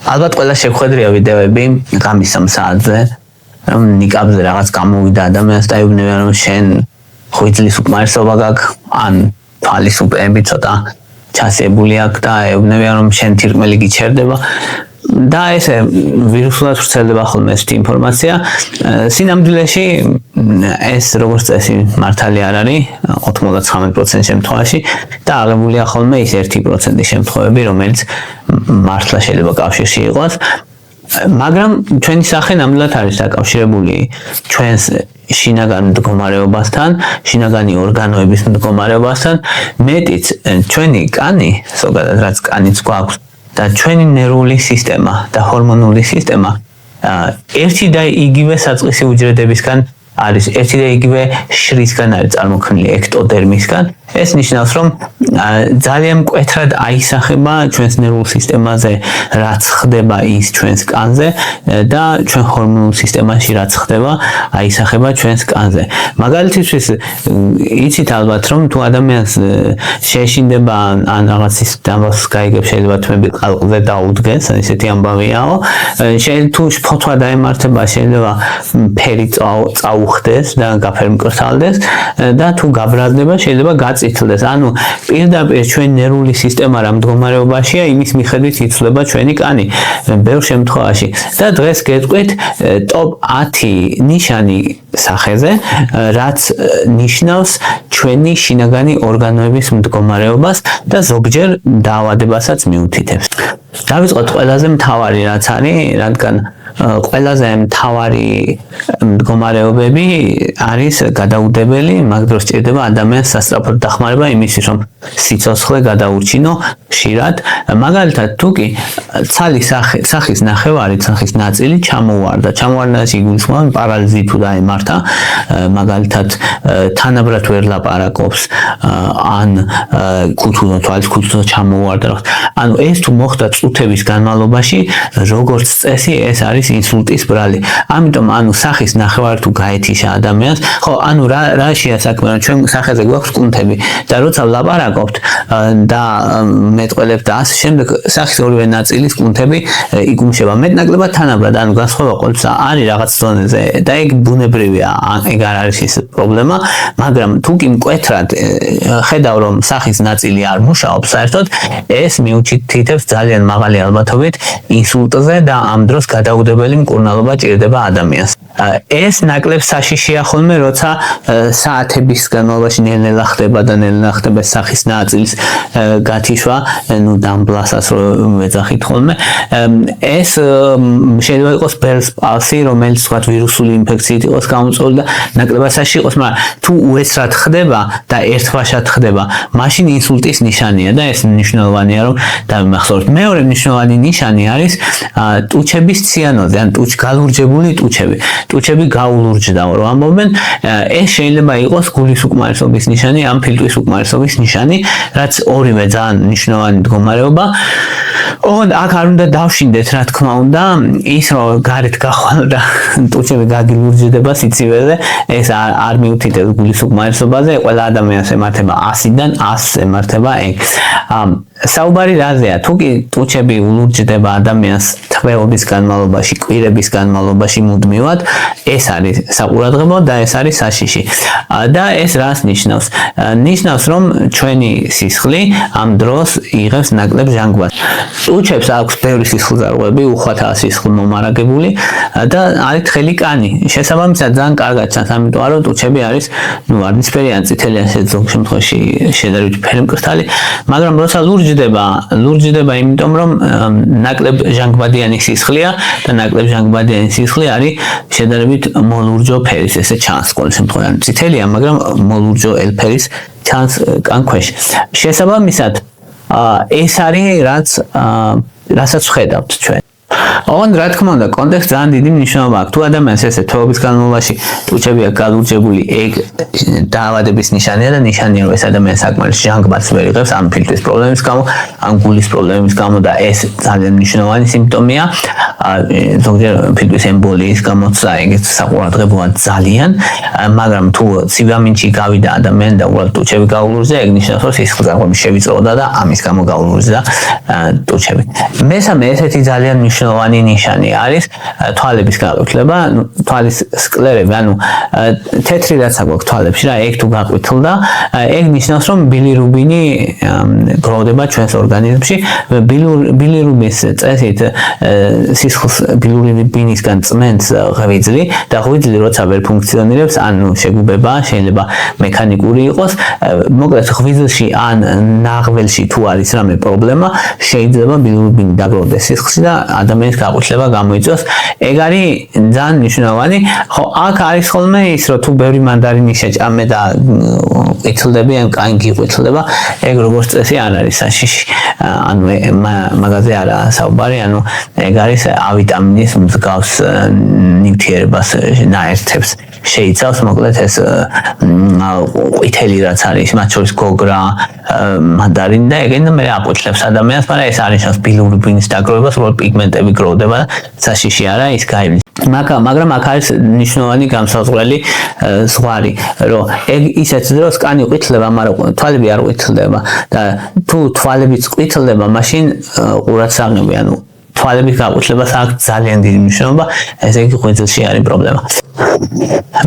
ალბათ ყველა შეხვედრია ვიდეოები ღამის 3 საათზე რომ ნიკაბზე რაღაც გამოვიდა ადამიანს და ეუბნება რომ შენ ხვიძლის უკმარისობა გაქვს ან თვალის უპრები ცოტა ჩასებული აქვს და ეუბნება რომ შენ თირკმელი გიჩერდება და ესე ვირუსულად ვრცელდება ხოლმე ეს ინფორმაცია სინამდვილეში ეს როგორც წესი მართალი არ არის 99% შემთხვევაში და აღებულია ხოლმე ის 1% შემთხვევები რომელიც მართლა შეიძლება კავშირში იყოს მაგრამ ჩვენი სახე ნამდვილად არის დაკავშირებული ჩვენს შინაგან მდგომარეობასთან, შინაგანი ორგანოების მდგომარეობასთან, მეტიც ჩვენი კანი, ზოგადად რაც კანიც გვაქვს და ჩვენი ნერვული სისტემა და ჰორმონული სისტემა ერთი და იგივე საწყისი უჯრედებისგან არის ერთი და იგივე შრისგან არის წარმოქმნილი ექტოდერმისგან ეს ნიშნავს რომ ძალიან მკვეთრად აისახება ჩვენს ნერვულ სისტემაზე რაც ხდება ის ჩვენს კანზე და ჩვენ ჰორმონულ სისტემაში რაც ხდება აისახება ჩვენს კანზე მაგალითისთვის იცით ალბათ რომ თუ ადამიანს შეეშინდება ან რაღაც ის დამბავს გაიგებს შეიძლება თმები ყალყზე დაუდგეს ისეთი ამბავიაო შეიძლება თუ ფოთვა დაემართება შეიძლება ფერი წაუხდეს და გაფერმკრთალდეს და თუ გაბრაზდება შეიძლება წითლდეს. ანუ პირდაპირ ჩვენი ნერვული სისტემა რა მდგომარეობაშია, იმის მიხედვით იცვლება ჩვენი კანი. ბევრ შემთხვევაში. და დღეს გეტყვით ტოპ 10 ნიშანი სახეზე, რაც ნიშნავს ჩვენი შინაგანი ორგანოების მდგომარეობას და ზოგჯერ დაავადებასაც მიუთითებს. დავიწყოთ ყველაზე მთავარი რაც არის, რადგან ყველაზე მთავარი მდგომარეობები არის გადაუდებელი, მაგ დროს ჭირდება ადამიანს სასწრაფოდ დახმარება იმისთვის, რომ სიცოცხლე გადაურჩინო ხშირად. მაგალითად, თუ კი ცალი სახის ნახევარი, სახის ნაწილი ჩამოვარდა. ჩამოვარდაში გულისხმობ პარალიზი თუ დაემართა, მაგალითად, თანაბრად ვერ ლაპარაკობს, ან თვალის ქუთუზო ჩამოვარდა. ანუ ეს თუ მოხდა წუთების განმავლობაში, როგორც წესი, ეს არის ინსულტის ბრალი. ამიტომ ანუ სახის ნახევარი თუ გაეთიშა ადამიანს, ხო, ანუ რაშია საქმე, რომ ჩვენ სახეზე გვაქვს კუნთები და როცა ვლაპარაკობთ და მეტყველებთ და ასე შემდეგ, სახის ორივე ნაწილის კუნთები იგუმშება. მეტნაკლებად თანაბრად, ანუ განსხვავება ყოველთვის არის რაღაც ზონაზე და ეგ ბუნებრივია, ეგ არ არის ის პრობლემა, მაგრამ თუ კი მკვეთრად ხედავ რომ სახის ნაწილი არ მუშაობს საერთოდ, ეს მიუთითებს ძალიან მაღალი ალბათობით ინსულტზე და ამ დროს გადაუდებელი მკურნალობა ჭირდება ადამიანს. ეს ნაკლებ საშიშია ხოლმე, როცა საათების განმავლობაში ნელ-ნელა ხდება და ნელ-ნელა ხდება სახის ნაწილის გათიშვა, ნუ დამბლასაც რომ ეძახით ხოლმე. ეს შეიძლება იყოს ბელს პალსი, რომელიც სხვა ვირუსული ინფექციით იყოს გამოწვეული და ნაკლებად საშიში იყოს, მაგრამ თუ უეცრად ხდება და ერთბაშად ხდება, მაშინ ინსულტის ნიშანია და ეს მნიშვნელოვანია რომ დავიმახსოვროთ. მეორე მნიშვნელოვანი ნიშანი არის ტუჩების ციანოზი, ან გალურჯებული ტუჩები. ტუჩები გაულურჯდა, რომ ამბობენ, ეს შეიძლება იყოს გულის უკმარისობის ნიშანი, ან ფილტვის უკმარისობის ნიშანი, რაც ორივე ძალიან მნიშვნელოვანი მდგომარეობა. ოღონდ აქ არ უნდა დავშინდეთ, რა თქმა უნდა, ის რომ გარეთ გახვალ და ტუჩები გაგილურჯდება სიცივეზე, ეს არ მიუთითებს გულის უკმარისობაზე, ყველა ადამიანს ემართება 100-დან 100-ს ემართება ეგ. საუბარი რაზეა? თუ კი ტუჩები ულურჯდება ადამიანს თვეების განმავლობაში, კვირების განმავლობაში მუდმივად, ეს არის საყურადღებო და ეს არის საშიში. და ეს რას ნიშნავს? ნიშნავს, რომ ჩვენი სისხლი ამ დროს იღებს ნაკლებ ჟანგბადს. ტუჩებს აქვს ბევრი სისხლძარღვები, უხვათაა სისხლი მომარაგებული და არის თხელი კანი. შესაბამისად, ძალიან კარგად ჩანს, ამიტომ რომ ტუჩები არის, ნუ ვარდისფერი ან წითელი ან ზოგ შემთხვევაში შედარებით ფერმკრთალი, მაგრამ როცა ლურჯდება, იმიტომ რომ ნაკლებ ჟანგბადიანი სისხლია და ნაკლებ ჟანგბადიანი სისხლი არის შედარებით მოლურჯო ფერის, ესე ჩანს ყოველ შემთხვევაში. წითელია, მაგრამ მოლურჯო ელფერის ჩანს კან ქვეშ. შესაბამისად, ეს არის რასაც ხედავთ ჩვენ. ოღონდ რა თქმა უნდა კონტექსტ ძალიან დიდი მნიშვნელობა აქვს. თუ ადამიანს ესე თვეობის განმავლობაში ტუჩები აქვს გალურჯებული, ეგ დაავადების ნიშანია და ნიშანია რომ ეს ადამიანი საკმარის ჟანგბადს ვერ იღებს ამ ფილტვის პრობლემის გამო, ამ გულის პრობლემის გამო და ეს ძალიან მნიშვნელოვანი სიმპტომია. ზოგჯერ ფილტვის ემბოლიის გამოცდა ეგეც საყურადღებოა ძალიან, მაგრამ თუ სივრამინჩი გავიდა ადამიანი და უბრალოდ ტუჩები გაულურზა, ეგ ნიშნავს რომ სისხლძარღვები შევიწროდა და ამის გამო გაულურზა ტუჩები. მესამე ესეთი ძალიან მნიშვნელოვანი ნიშანი არის თვალების გაყვითლება, თვალის სკლერები, ანუ თეთრი რაც აქვს თვალებში რა, ეგ თუ გაყვითლდა, ეგ ნიშნავს რომ ბილირუბინი გროვდება ჩვენს ორგანიზმში. ბილირუბინის წესით სისხლს ბილირუბინისგან წმენს ღვიძლი და ღვიძლი როცა ვერ ფუნქციონირებს, ანუ შეგუბება, შეიძლება მექანიკური იყოს, მოკლედ ღვიძლში ან ნაღველში თუ არის რამე პრობლემა, შეიძლება ბილირუბინი დაგროვდეს სისხლში და ადამიანის გაყვითლება გამოიწვევს. ეგ არის ძალიან მნიშვნელოვანი. ხო, აქ არის ხოლმე ის, რომ თუ ბევრი მანდარინი შეჭამე და ყვითლდები, ან კაი გიყვითლდება, ეგ როგორც წესი არ არის საშიში. ანუ მაგაზე არაა საუბარი, ანუ ეგ არის ავიტამინის მსგავს ნივთიერებას ნაერთებს შეიცავს, მოკლედ ეს ყვითელი რაც არის, მათ შორის გოგრა, მანდარინი და ეგენა მე აყვითლებს ადამიანს, მაგრამ ეს არის შანსი ბილირუბინის დაგროვებას, რომ პიგმენტები გროვდება და საშიში არა ის გაივლის. მაგრამ აქ არის მნიშვნელოვანი განსაზღვრელი ზღვარი, რომ ეგ ისეთ დროს კანი ყვითლდება, მაგრამ თვალები არ ყვითლდება და თუ თვალებიც ყვითლდება, მაშინ ყურადსაღები, ანუ თვალების გაყვითლებას აქვს ძალიან დიდი მნიშვნელობა, ესე იგი ღვიძლში არის პრობლემა.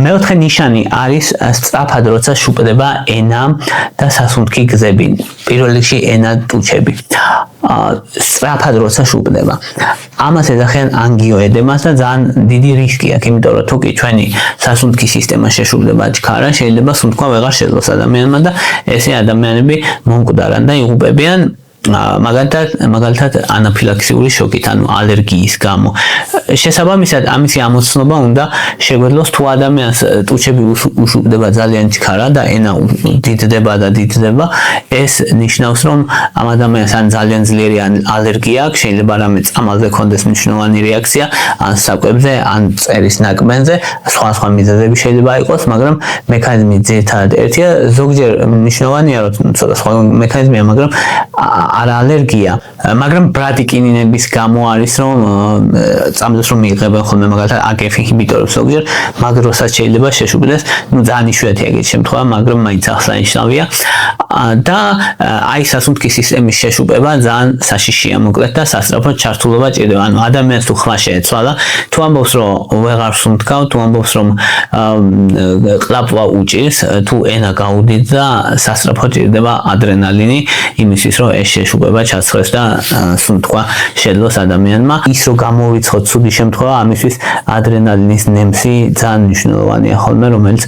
მეოთხე ნიშანი არის სწრაფად როცა შუპდება ენა და სასუნთქი გზები, პირველ რიგში ენა ტუჩები. სწრაფად როცა შუპდება. ამას ეძახიან ანგიოედემას და ძალიან დიდი რისკი აქვს, იმიტომ რომ თუ კი ჩვენი სასუნთქი სისტემა შეშუპდება ჩქარა, შეიძლება სუნთქვა ვეღარ შეძლოს ადამიანმა და ესე ადამიანები მომკვდარან და იღუპებიან. მაგალითად ანაფილაქსიური შოკით, ანუ ალერგიის გამო. შესაბამისად, ამისი ამოცნობა უნდა შეგვეძლოს თუ ადამიანს ტუჩები უშუპდება ძალიან ჩქარა და ენა დიდდება, ეს ნიშნავს რომ ამ ადამიანს ან ძალიან ძლიერი ალერგია აქვს, შეიძლება რამე წამალზე ქონდეს მნიშვნელოვანი რეაქცია, ან საკვებზე, ან მწერის ნაკბენზე, სხვა მიზეზები შეიძლება იყოს, მაგრამ მექანიზმი ძირითადად ერთია, ზოგჯერ მნიშვნელოვანია რომ ცოტა სხვა მექანიზმია, მაგრამ არა ალერგია, მაგრამ ბრადიკინინების გამო არის რომ წამლებს რომ მიიღებენ ხოლმე მაგალითად AKF ინჰიბიტორებს ზოგჯერ, მაგ დროსაც შეიძლება შეშუპდეს, ძალიან იშვიათია ეგეთი შემთხვევა, მაგრამ მაინც აღსანიშნავია და აი სასუნთქი სისტემის შეშუპება ძალიან საშიშია, მოკლედ და სასწრაფოდ ჩართულობა ჭირდება. ანუ ადამიანს თუ ხმა შეეცვალა, თუ ამბობს რომ ვეღარ სუნთქავ, თუ ამბობს რომ ყლაპვა უჭირს, თუ ენა გაუდით და სასწრაფოდ ჭირდება ადრენალინი იმისთვის რომ ეს შეშუპება ჩაცხრეს და სუნთქვა შეძლოს ადამიანმა. ის რომ გამოვიცხოთ ცუდი შემთხვევა, ამისთვის ადრენალინის ნემსი ძალიან მნიშვნელოვანია ხოლმე, რომელიც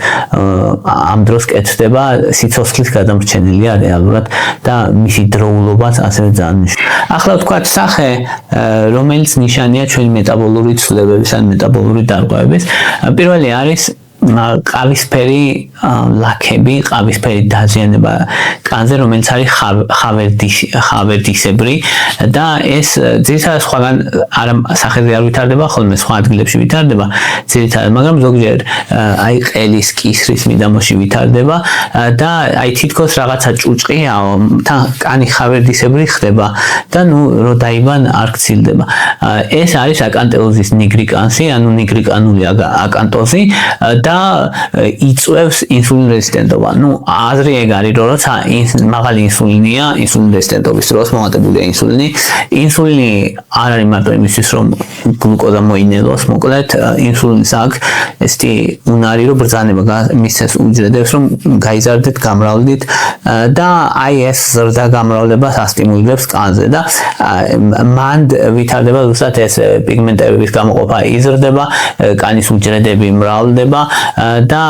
ამ დროს კეთდება, სიცოცხლის გადამრჩენელია რეალურად და მისი დროულობაც ასევე ძალიან მნიშვნელოვანია. ახლა ვთქვათ სახე, რომელიც ნიშანია ჩვენი მეტაბოლური ცვლილებების ან მეტაბოლური დარღვევების. პირველი არის ყავისფერი ლაქები, ყავისფერი დაზიანება კანზე, რომელიც არის ხავერდისებრი და ეს ძირითადად სხვაგან არა სახეზე არ ვითარდება, ხოლმე სხვა ადგილებში ვითარდება ძირითადად, მაგრამ ზოგჯერ აი ყელის, კისრის მიდამოში ვითარდება და აი თითქოს რაღაცა ჭუჭყია, თან კანი ხავერდისებრი ხდება და ნუ რო დაიბან არ გცილდება. ეს არის აკანტოზის ნიგრიკანსი, ანუ ნიგრიკანული აკანტოზი და იწვევს ინსულინ რეზისტენტობა. ნუ აზრი ეგ არის, რომ როცა მაღალი ინსულინია, ინსულინ რეზისტენტობის დროს მომატებულია ინსულინი. ინსულინი არ არის მარტო იმისთვის, რომ გლუკოზა მოინელოს, მოკლედ ინსულინის აქვს ესეთი უნარი, რომ ბრძანება მისცეს უჯრედებს, რომ გაიზარდეთ, გამრავლდით და აი ეს ზრდა გამრავლებას ასტიმულირებს კანზე და მან ვითარდება ზუსტად ეს პიგმენტების გამოყოფა იზრდება, კანის უჯრედები მრავლდება და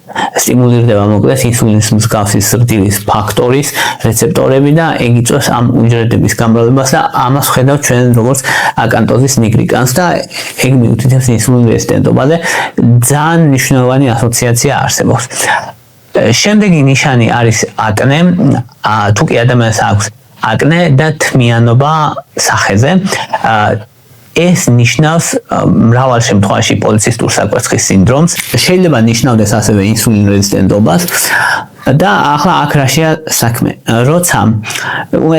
სტიმულირდება მოკლედ ინსულინის მსგავსი ზრდილის ფაქტორის რეცეპტორები და ეგ იწვევს ამ უჯრედების გამრავლებას და ამას ხედავთ ჩვენ როგორც აკანტოზის ნიგრიკანს და ეგ მიუთითებს ინსულინ რეზისტენტობაზე. ძალიან მნიშვნელოვანი ასოციაცია არსებობს. შემდეგი ნიშანი არის აკნე. თუ კი ადამიანს აქვს აკნე და თმიანობა სახეზე, ეს ნიშნავს მრავალ შემთხვევაში პოლიცისტურ საკვერცხის სინდრომს. შეიძლება ნიშნავდეს ასევე ინსულინ რეზისტენტობას. და ახლა აქ რაშია საქმე. როცა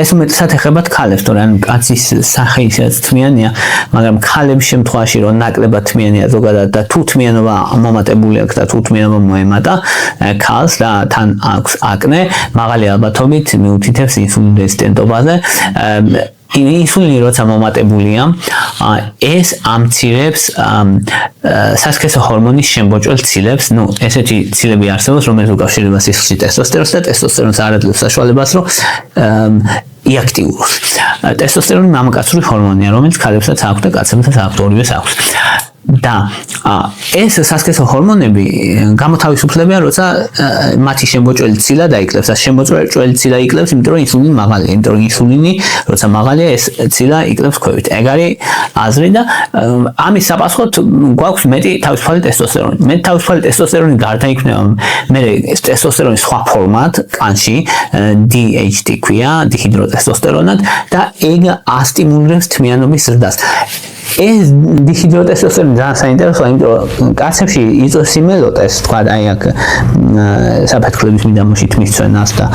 ეს უმეტესად ეხება ქალებს, თორე ან კაცის სახე ისედაც თმიანია, მაგრამ ქალების შემთხვევაში რომ ნაკლებად თმიანია ზოგადად და თუ თმიანობა მომატებული აქვს და თუ თმიანობა მოემატა ქალს და თან აქვს აკნე, მაღალი ალბათობით მიუთითებს ინსულინ რეზისტენტობაზე. ინსულინი როცა მომატებულია, ეს ამცირებს სასქესო ჰორმონის შემბოჭვალ ცილებს, ესეთი ცილები არსებობს, რომელიც უკავშირდება სისხლში ტესტოსტერონს და ტესტოსტერონს არ აძლევს საშუალებას, რომ იაქტიუროს. ტესტოსტერონი მამაკაცური ჰორმონია, რომელიც ქალებსაც აქვს და კაცებსაც აქვს, ორივეს აქვს. და ეს სასქესო ჰორმონები გამოთავისუფლებიან, როცა მათი შემბოჭველი ცილა დაიკლებს. და შემბოჭველი ცილა იკლებს, იმიტომ რომ ინსულინი მაღალია, იმიტომ რომ ინსულინი როცა მაღალია, ეს ცილა იკლებს ქვევით. ეგ არის აზრი და ამის sapaskhot გვაქვს მეტი თავისუფალი ტესტოსტერონი. მეტი თავისუფალი ტესტოსტერონი გარდაიქმნება მე ტესტოსტერონის სხვა ფორმად კანში, DHT ქვია, დიჰიდროტესტოსტერონად და ეგ ასტიმულირებს თმიანობის ზრდას. ეს დიჰიდროტესტოსტერონი ძალიან საინტერესოა, იმიტომ რომ კაცებში იწვევს იმელოტეს, თქვა აი აქ საფეთქლების მიდამოში თმისცვენას და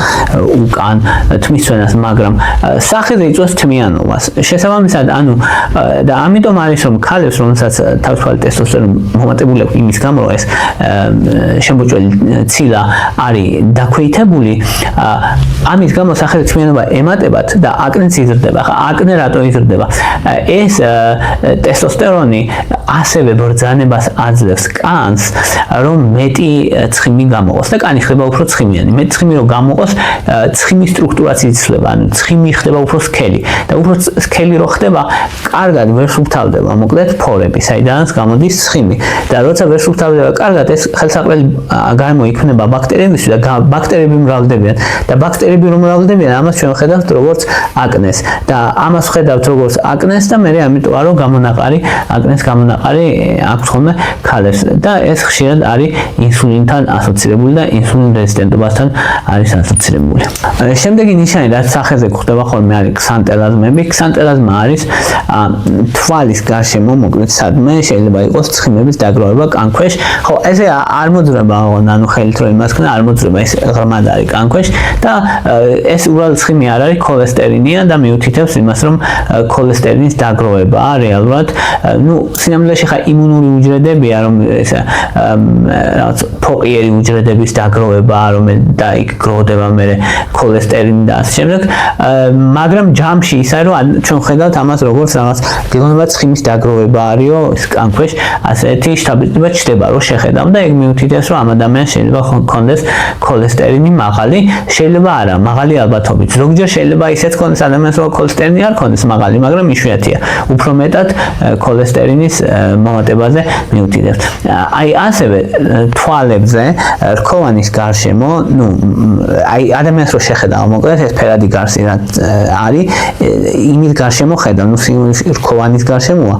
უკან თმისცვენას, მაგრამ სახეზე იწვევს თმიანობას. შესაბამისად, და ამიტომ არის რომ ქალებს, რომელსაც თავისუფალი ტესტოსტერონი მომატებული აქვს იმის გამო, რომ ეს შემბოჭველი ცილა არის დაქვეითებული, ამის გამო სახეზე თმიანობა ემატებათ და აკნეც იზრდება. ხა აკნე რატო იზრდება? ეს ტესტოსტერონი ასევე ბრძანებას აძლევს კანს, რომ მეტი ცხიმი გამოყოს და კანი ხდება უფრო ცხიმიანი. მეტი ცხიმი რომ გამოყოს, ცხიმის სტრუქტურაც იცვლება, ანუ ცხიმი ხდება უფრო სქელი და უფრო სქელი რო ხდება, კარგად ვერ სუფთავდება, მოკლედ ფორები, საიდანაც გამოდის ცხიმი. და როცა ვერ სუფთავდება კარგად, ეს ხელსაყრელი გარემო იქმნება ბაქტერიებისთვის და ბაქტერიები მრავლდებიან. და ბაქტერიები რომ მრავლდებიან, ამას ჩვენ ხედავთ როგორც აკნეს და ამას ხედავთ როგორც აკნეს და მე ამიტომ რომ აკნეს გამონაყარი აქვს ხოლმე ქალებს და ეს ხშირად არის ინსულინთან ასოცირებული და ინსულინ რეზისტენტობასთან არის ასოცირებული. შემდეგი ნიშანი, რაც სახეზე გვხვდება ხოლმე, არის ქსანტელაზმები. ქსანტელაზმა არის თვალის გარშემო, მოკლედ სადმე შეიძლება იყოს ცხიმების დაგროვება კანქვეშ. ხო, ესე არ მოძრება, ანუ ხელით რო იმასქნა, არ მოძრება, ეს ღრმად არის კანქვეშ და ეს უბრალოდ ცხიმი არ არის, ქოლესტერინია და მიუთითებს იმას, რომ ქოლესტერინის დაგროვება რეალურად, სინამდვილეში ხა იმუნური უჯრედებია, რომ ეს რაღაც ფოყიერი უჯრედების დაგროვება, რომელიც და იქ გროვდება მე ქოლესტერინი და ასე შემდეგ, მაგრამ ჯამში ისაა, რომ ჩვენ ხედავთ ამას როგორც რაღაც გეგმებად ცხიმის დაგროვება არისო, ეს კანქვეშ ასეთი შთაბეჭდილება ჩდება, რომ შეხედავ და ეგ მიუთითებს, რომ ამ ადამიანს შეიძლება ჰქონდეს ქოლესტერინი მაღალი, შეიძლება არა, მაღალი ალბათობით. ზოგჯერ შეიძლება ისეც ჰქონდეს ადამიანს, რომ ქოლესტერინი არ ჰქონდეს მაღალი, მაგრამ იშვიათია. უფრო მეტად ქოლესტერინის მომატებაზე მიუთითებს. აი ასევე თვალებზე, რქოვანის გარშემო, აი ადამიანს რო შეხედავ, მოკლედ ეს ფერადი გარსი რაც არის, იმის გარშემო ხედავ, რქოვანის გარშემოა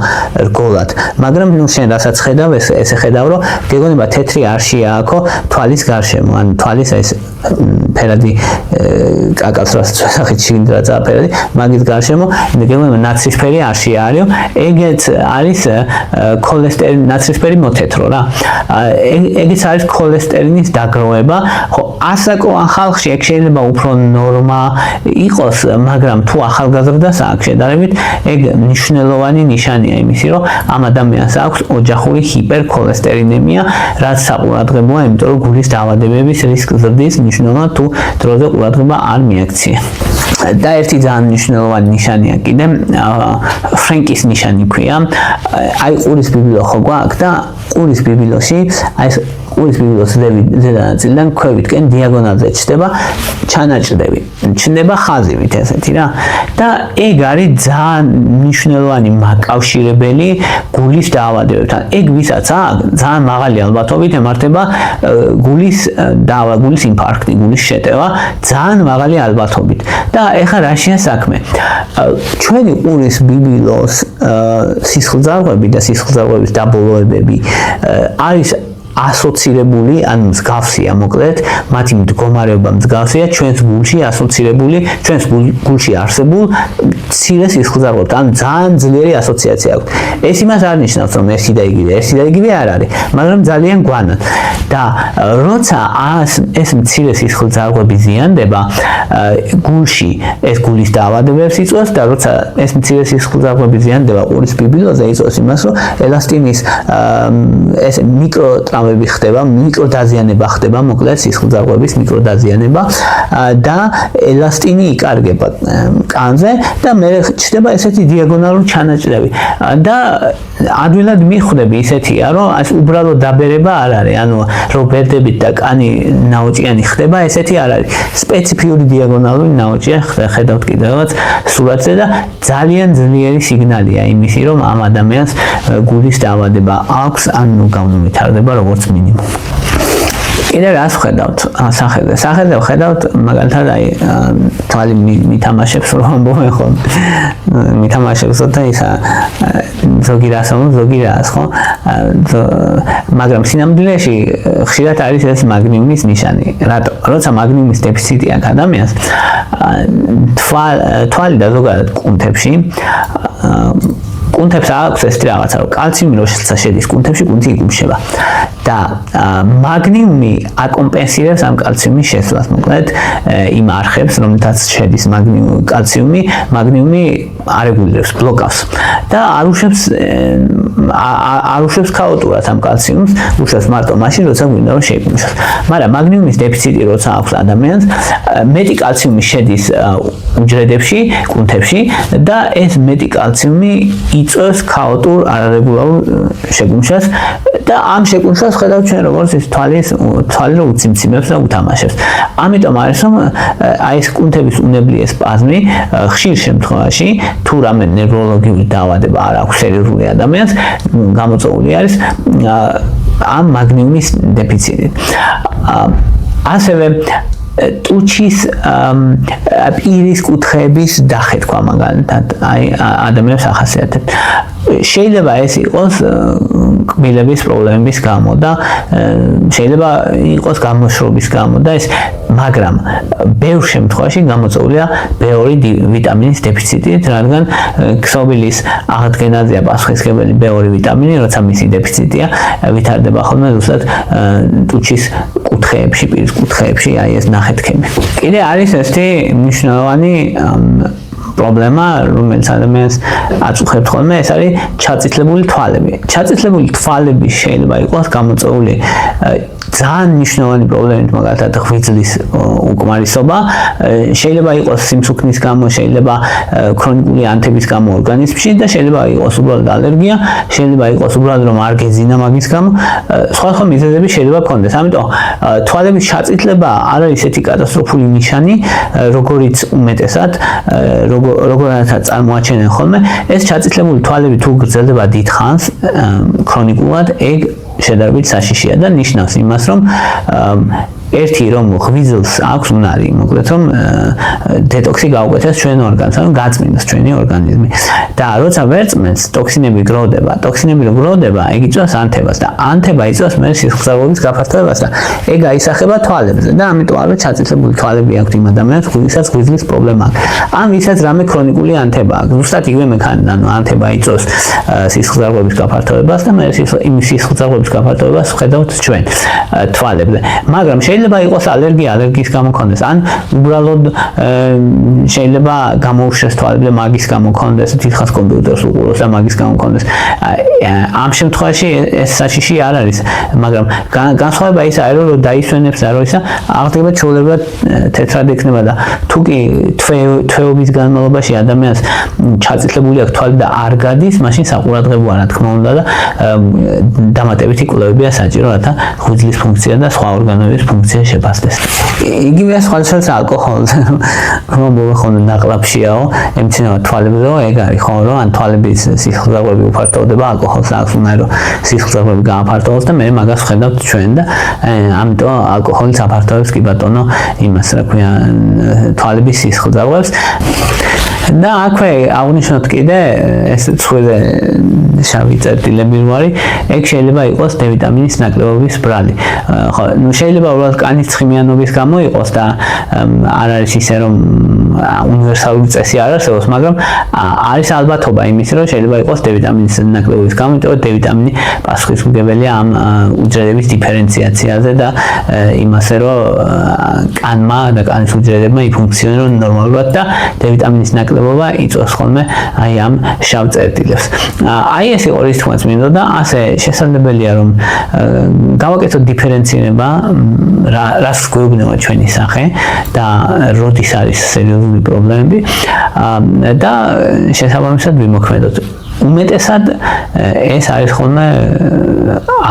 რგოლად, მაგრამ შენ რასაც ხედავ, ესე ხედავ, რომ გეგონება თეთრი არშია აქო თვალის გარშემო, ანუ თვალის ეს ფერადი კაკალს რასაც სახით შიგნით რა ფერადი, მაგის გარშემო გეგონება ნაცრისფერი არშია არის, ეგეც არის ქოლესტერინის ნაცრისფერი მოთეთრო რა. ეგეც არის ქოლესტერინის დაგროვება. ხო, ასაკოვან ხალხში ეგ შეიძლება უფრო ნორმა იყოს, მაგრამ თუ ახალგაზრდას აქვს შედარებით, ეგ მნიშვნელოვანი ნიშანია იმისი, რომ ამ ადამიანს აქვს ოჯახური ჰიპერქოლესტერინემია, რაც საყურადღებოა, იმიტომ რომ გულის დაავადებების რისკს ზრდის მნიშვნელოვნად თუ დროზე ყურადღება არ მიაქცია. და ერთი ძალიან მნიშვნელოვანი ნიშანია კიდე, ფრენკის ნიშანი ქვია. აი ყურის ბიბილო ხო გვაქვს და ყურის ბიბილოში აი ეს ყურის ბიბილოს ზედა ნაწილიდან ქვევითკენ დიაგონალზე ჩნდება ჩანაჭრდები, ჩნდება ხაზივით ესეთი რა. და ეგ არის ძალიან მნიშვნელოვანი მაკავშირებელი გულის დაავადებებთან. ეგ ვისაც აქვს, ძალიან მაღალი ალბათობით ემართება გულის ინფარქტი, გულის შეტევა, ძალიან მაღალი ალბათობით. და ეხლა რაშია საქმე? ჩვენი ყურის ბიბილოს სისხლძარღვები და სისხლძარღვების დაბოლოებები არის ასოცირებული, ან მსგავსია მოკლედ, მათი მდგომარეობა მსგავსია ჩვენს გულში ასოცირებული, ჩვენს გულში არსებულ მცირე სისხლძარღვებთან, ან ძალიან ძლიერი ასოციაცია აქვს. ეს იმას არ ნიშნავს, რომ ერთი და იგივე არ არის, მაგრამ ძალიან გვანად. და როცა ეს მცირე სისხლძარღვები ზიანდება, გულში ეს გულის დაავადებებს იწვევს და როცა ეს მცირე სისხლძარღვები ზიანდება ყურის ბიბილოზე იწვევს იმას, რომ ელასტინის ეს მიკროტრამვები ხდება, მიკროდაზიანება ხდება, მოკლედ სისხლძარღვების მიკროდაზიანება და ელასტინი იკარგება კანზე და მე ჩნდება ესეთი დიაგონალური ჩანაჭრები და ადვილად მიხვდები ისეთია, რომ ეს უბრალოდ დაბერება არ არის, ანუ რო ბერდებით და კანი ნაოჭიანი ხდება, ესეთი არ არის. სპეციფიური დიაგონალური ნაოჭია ხედავთ კიდევაც სურათზე და ძალიან ძლიერი სიგნალია იმისი, რომ ამ ადამიანს გულის დაავადება აქვს, ან განვითარდება როგორც მინიმუმ. კიდევ რას ვხედავთ სახედე ვხედავთ მაგალითად აი თვალი მითამაშებს რომ ამბობენ ხო მითამაშებს და ისა ზოგი რასო ზოგი რას ხო მაგრამ სინამდვილეში ხშირად არის ეს მაგნიუმის ნიშანი რატო როცა მაგნიუმის დეფიციტი აქვს ადამიანს თვალი და ზოგადად კუნთებს აქვს ეს რაღაცა რომ კალციუმი როცა შედის კუნთებში კუნთი იგუმშება და მაგნიუმი აკომპენსირებს ამ კალციუმის შესვლას მოკლედ იმ არხებს რომელთაც შედის მაგნიუმი არეგულირებს ბლოკავს და არ უშვებს ქაოტურად ამ კალციუმს უშვებს მარტო მაშინ როცა გვინდა რომ შეიკუმშოს მაგრამ მაგნიუმის დეფიციტი როცა აქვს ადამიანს მეტი კალციუმი შედის უჯრედებში კუნთებში და ეს მეტი კალციუმი იწვევს ქაოტურ არარეგულარულ შეკუმშვას და ამ შეკუმშვას ხედავთ ჩვენ როგორც ის თვალი რო უციმციმებს და უთამაშებს. ამიტომ არის რომ აი ეს კუნთების უნებლიე სპაზმი ხშირ შემთხვევაში თუ რამე ნევროლოგიური დაავადება არ აქვს სერიოზული ადამიანს გამოწვეული არის ამ მაგნიუმის დეფიციტით. ასევე ტუჩის პირის კუთხეების დახეთქვა მაგალითად აი ადამიანს ახასიათებს შეიძლება ეს იყოს კბილების პრობლემების გამო და შეიძლება იყოს გამოშრობის გამო და ეს მაგრამ ბევრ შემთხვევაში გამოწვეულია B2 ვიტამინის დეფიციტით რადგან ქსოვილის აღდგენაზეა პასუხისმგებელი B2 ვიტამინი როცა მისი დეფიციტია ვითარდება ხოლმე ზუსტად ტუჩის კუთხეებში პირის კუთხეებში აი ეს ნახეთქები კიდე არის ერთი მნიშვნელოვანი პრობლემა, რომელიც ადამიანს აწუხებს ხოლმე, ეს არის ჩაწითლებული თვალები. ჩაწითლებული თვალები შეიძლება იყოს გამოწვეული ძალიან მნიშვნელოვანი პრობლემით, მაგალითად ღვიძლის უკმარისობა, შეიძლება იყოს სიმსუქნის გამო, შეიძლება ქრონიკული ანთების გამო ორგანიზმში და შეიძლება იყოს უბრალოდ ალერგია, შეიძლება იყოს უბრალოდ რომ არ გეზინა მაგის გამო, სხვა მიზეზები შეიძლება ქონდეს. ამიტომ თვალების ჩაწითლება არ არის ესეთი კატასტროფული ნიშანი, როგორიც უმეტესად როგორთაც წარმოაჩენენ ხოლმე, ეს ჩაწითლებული თვალები თუ გრძელდება დიდ ხანს, ქრონიკულად, ეგ შედარებით საშიშია და ნიშნავს იმას, რომ ერთი რომ ღვიძლს აქვს უნარი, მოკლედ რომ დეტოქსი გაუკეთოს ჩვენ ორგანიზმს, რომ გაწმინდეს ჩვენი ორგანიზმი. და როცა ვერ წმენს, ტოქსინები გროვდება, ეგ იწვევს ანთებას და ანთება იწვევს მე სისხლძარღვების გაფართოებას და ეგ აისახება თვალებზე და ამიტომ არის ჩაწითლებული თვალები აქვს იმ ადამიანს, ვისაც ღვიძლის პრობლემა აქვს. ან ვისაც რამე ქრონიკული ანთება აქვს, ზუსტად იგივე მექანიზმი, ანუ ანთება იწვევს სისხლძარღვების გაფართოებას და მე იმ სისხლძარღვების გაფართოებას ვხედავთ ჩვენ თვალებზე. მაგრამ შეიძლება იყოს ალერგია, ალერგიის გამო ქონდეს, ან უბრალოდ შეიძლება გამოუშვეს თვალებზე მაგის გამო ქონდეს, თითქოს კომპიუტერს უყუროს და მაგის გამო ქონდეს. ამ შემთხვევაში ეს საშიში არ არის, მაგრამ განსხვავება ის არის, რომ დაისვენებს და რომ ისა აღდგება ჩვეულებრივად თეთრად ექნება და თუ კი თვეობის განმავლობაში ადამიანს ჩაწითლებული აქვს თვალი და არ გადის, მაშინ საყურადღებოა რა თქმა უნდა და დამატებითი კვლევებია საჭირო, რათა ღვიძლის ფუნქცია და სხვა ორგანოების ფუნქცია შეფასდეს. იგივეა სხვადასხვა ალკოჰოლზე, რომ მოხონდა ნაკლაფშიაო, ემცინო თვალებზე, ეგ არის ხო, რომ ან თვალების სისხლძარღვები უფართოვდება, ალკოჰოლს აქვს უნარი, რომ სისხლძარღვები გააფართოვოს და მე მაგას ვხედავთ ჩვენ და ამიტომ ალკოჰოლიც აფართოვებს კი ბატონო იმას, რა ქვია, თვალების სისხლძარღვებს. და აქვე აღნიშნოთ კიდე ეს ცხვირზე შავი წერტილები ვარი, ეგ შეიძლება იყოს D ვიტამინის ნაკლებობის ბრალი. ხო, ნუ შეიძლება უბრალოდ კანის ცხიმიანობის გამო იყოს და არ არის ისე რომ უნივერსალური წესი არ არსებობს, მაგრამ არის ალბათობა იმის, რომ შეიძლება იყოს D ვიტამინის ნაკლებობის გამო, იმიტომ რომ D ვიტამინი პასუხისმგებელია ამ უჯრედების დიფერენციაციაზე და იმასე, რომ კანმა და კანის უჯრედებმა იფუნქციონირონ ნორმალურად და D ვიტამინის ნაკლებობა იწვევს ხოლმე აი ამ შავ წერტილებს. აი ეს იყო რის თქმაც მინდოდა, ასე შესაძლებელია რომ გავაკეთოთ დიფერენცირება, რას გვეუბნება ჩვენი სახე და როდის არის სერიოზული პრობლემები და შესაბამისად ვიმოქმედოთ. უმეტესად ეს არის ხოლმე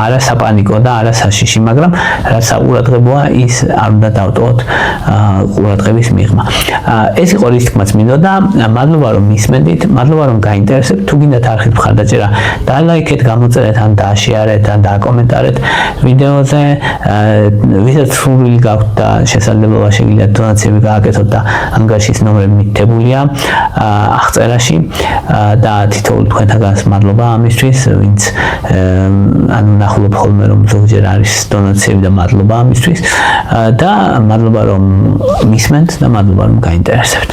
არა საპანიკო და არა საშიში, მაგრამ რაც საყურადღებოა ის არ უნდა დავტოვოთ ყურადღების მიღმა. ეს იყო რის თქმაც მინდოდა, მადლობა რომ მისმენთ, მადლობა რომ გაინტერესებთ, თუ გინდათ არხით მხარდაჭერა დალაიქეთ, გამოწერეთ ან დააშიარეთ ან დააკომენტარეთ ვიდეოზე, ვისაც სურვილი გაქვთ და შესაძლებლობა შეგიძლიათ დონაციები გააკეთოთ და ანგარიშის ნომრები მითითებულია აღწერაში და თითოეულ თქვენთაგანს მადლობა ამისთვის, ვინც ანუ ნახულობ ხოლმე რომ ზოგჯერ არის დონაციები და მადლობა ამისთვის და მადლობა რომ მისმენთ და მადლობა რომ გაინტერესებთ.